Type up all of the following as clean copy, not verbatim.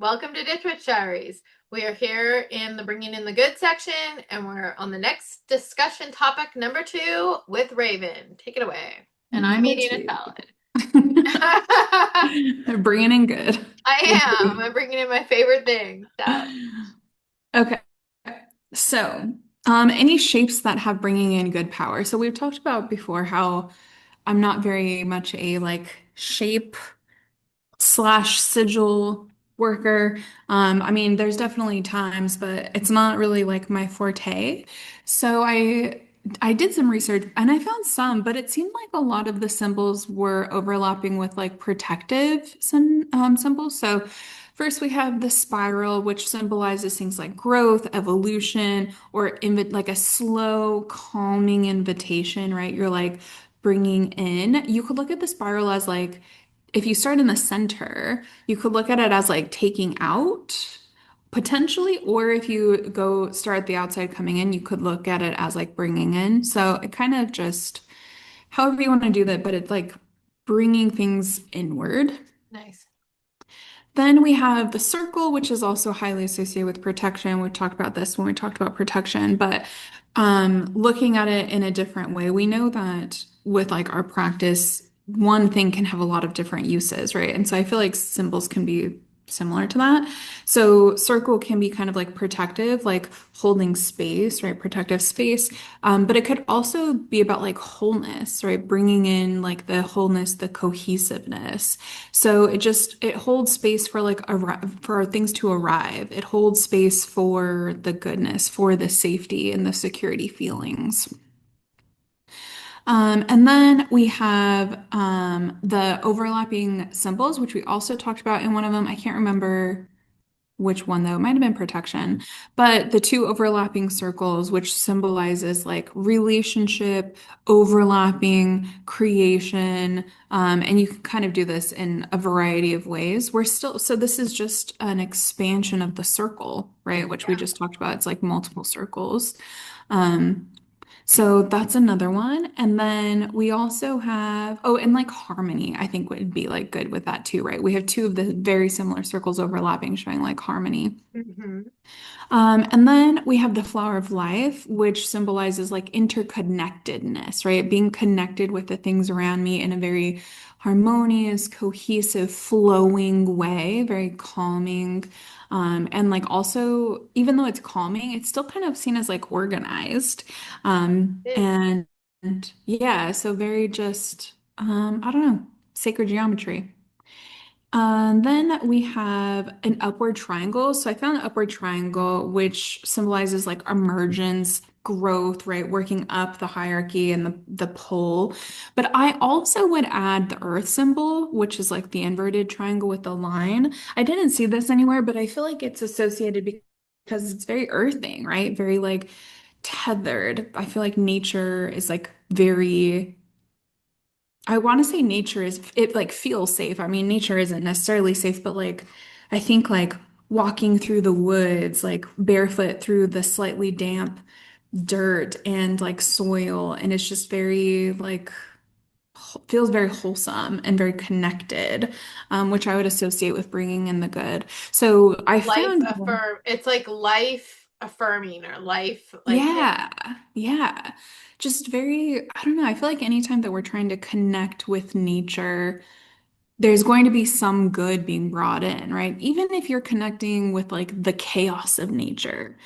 Welcome to Diaries. We are here in the Bringing in the Good section, and we're on the next discussion topic, number 2, with Raven. Take it away. And I'm Number eating a two. salad. They're bringing in good. With I am. the- I'm bringing in my favorite thing, salad. Okay. So, any shapes that have bringing in good power. So we've talked about before how I'm not very much a like shape slash sigil worker. I mean, there's definitely times, but it's not really like my forte. So I did some research and I found some, but it seemed like a lot of the symbols were overlapping with like protective symbols. So first we have the spiral, which symbolizes things like growth, evolution, or like a slow, calming invitation, right? You're like bringing in. You could look at the spiral as like if you start in the center, you could look at it as like taking out potentially, or if you go start at the outside coming in, you could look at it as like bringing in. So it kind of just, however you want to do that, but it's like bringing things inward. Nice. Then we have the circle, which is also highly associated with protection. We talked about this when we talked about protection, but looking at it in a different way, we know that with like our practice, one thing can have a lot of different uses, right? And so I feel like symbols can be similar to that. So circle can be kind of like protective, like holding space, right? Protective space. But it could also be about like wholeness, right? Bringing in like the wholeness, the cohesiveness. So it holds space for like for things to arrive. It holds space for the goodness, for the safety and the security feelings. And then we have the overlapping symbols, which we also talked about in one of them. I can't remember which one though, it might have been protection, but the two overlapping circles, which symbolizes like relationship, overlapping, creation, and you can kind of do this in a variety of ways. So this is just an expansion of the circle, right? Which we Yeah. just talked about. It's like multiple circles. Um, so that's another one. And then we also have, oh, and like harmony, I think would be like good with that too, right? We have two of the very similar circles overlapping, showing like harmony. Hmm. And then we have the flower of life, which symbolizes like interconnectedness, right? Being connected with the things around me in a very harmonious, cohesive, flowing way, very calming. And like also, even though it's calming, it's still kind of seen as like organized. It is. And yeah, so very just, I don't know, sacred geometry. Then we have an upward triangle. So I found an upward triangle, which symbolizes like emergence, growth, right? Working up the hierarchy and the pole. But I also would add the earth symbol, which is like the inverted triangle with the line. I didn't see this anywhere, but I feel like it's associated because it's very earthing, right? Very like tethered. I feel like nature is like very I want to say nature is it like feels safe. I mean, nature isn't necessarily safe, but like I think like walking through the woods, like barefoot through the slightly damp dirt and like soil, and it's just very like feels very wholesome and very connected, which I would associate with bringing in the good. So I life found, affirm. It's like life affirming or life like yeah, yeah, just very, I don't know. I feel like anytime that we're trying to connect with nature, there's going to be some good being brought in, right? Even if you're connecting with like the chaos of nature.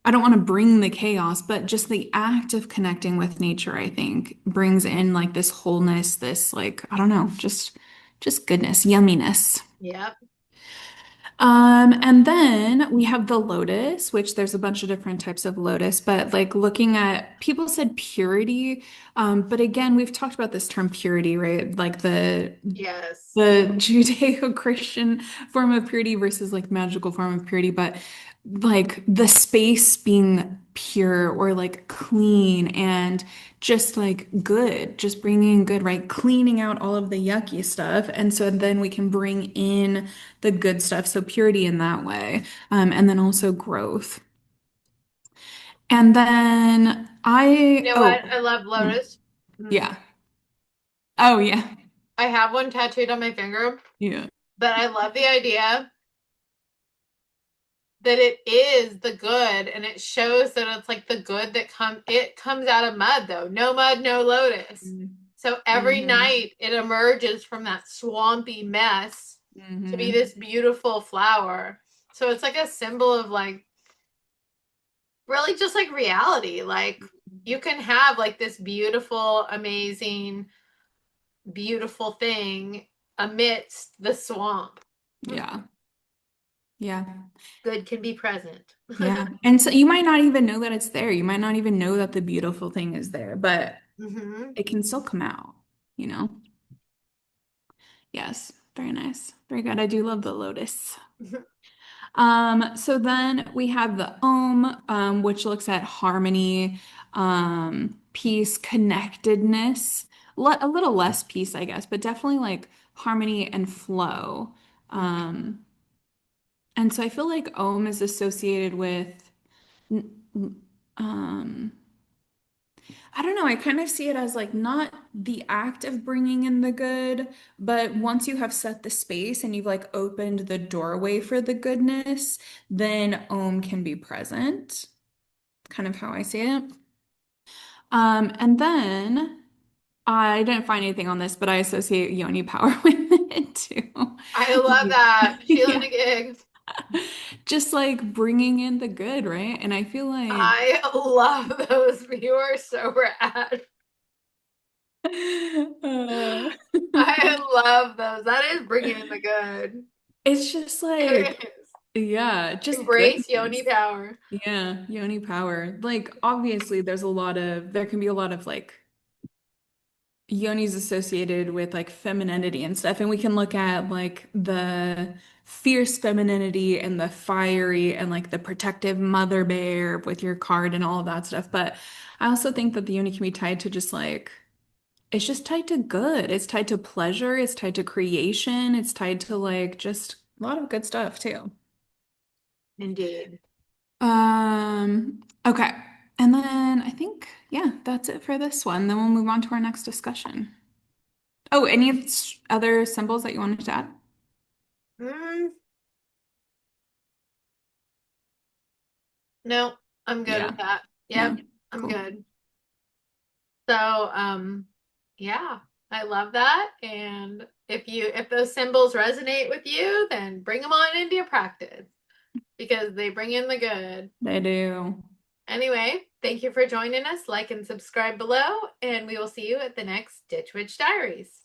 I don't want to bring the chaos, but just the act of connecting with nature, I think, brings in like this wholeness, this like, I don't know, just goodness, yumminess. Yep. And then we have the lotus, which there's a bunch of different types of lotus, but like looking at people said purity. But again, we've talked about this term purity, right? Like Yes. the Judeo-Christian form of purity versus like magical form of purity, but like the space being pure or like clean and just like good, just bringing good, right? Cleaning out all of the yucky stuff. And so then we can bring in the good stuff. So purity in that way. And then also growth. And then You know oh, what? I love hmm, lotus. Mm. yeah. Oh, yeah. I have one tattooed on my finger, Yeah. but I love the idea that it is the good, and it shows that it's like the good that comes out of mud, though. No mud, no lotus. So every Mm-hmm. night it emerges from that swampy mess to be Mm-hmm. this beautiful flower. So it's like a symbol of like really just like reality. Like you can have like this beautiful, amazing, beautiful thing amidst the swamp. Yeah. Yeah. Good can be present. Yeah. And so you might not even know that it's there. You might not even know that the beautiful thing is there, but Mm-hmm. it can still come out, you know? Yes. Very nice. Very good. I do love the lotus. So then we have the Om, which looks at harmony, peace, connectedness, a little less peace, I guess, but definitely like harmony and flow. Um, and so I feel like Om is associated with, um, I don't know, I kind of see it as like not the act of bringing in the good, but once you have set the space and you've like opened the doorway for the goodness, then Om can be present, kind of how I see it. And then I didn't find anything on this, but I associate yoni power with it too. I love that. Sheila Yeah. Gig. Just like bringing in the good, right? And I feel like I love those. You are so rad. uh, I love those. That is bringing in the good. it's just like, It is. yeah, just Embrace Yoni goodness. power. Yeah, yoni power. Like, obviously, there can be a lot of like yoni's associated with like femininity and stuff. And we can look at like the fierce femininity and the fiery and like the protective mother bear with your card and all of that stuff. But I also think that the yoni can be tied to just like, it's just tied to good. It's tied to pleasure. It's tied to creation. It's tied to like just a lot of good stuff too. Indeed. Okay. And then I think, yeah, that's it for this one. Then we'll move on to our next discussion. Oh, any other symbols that you wanted to add? Mm, no, I'm good Yeah. with that. Yeah. Yep, I'm Cool. good. So, yeah, I love that. And if those symbols resonate with you, then bring them on into your practice because they bring in the good. They do. Anyway, thank you for joining us. Like and subscribe below, and we will see you at the next Ditch Witch Diaries.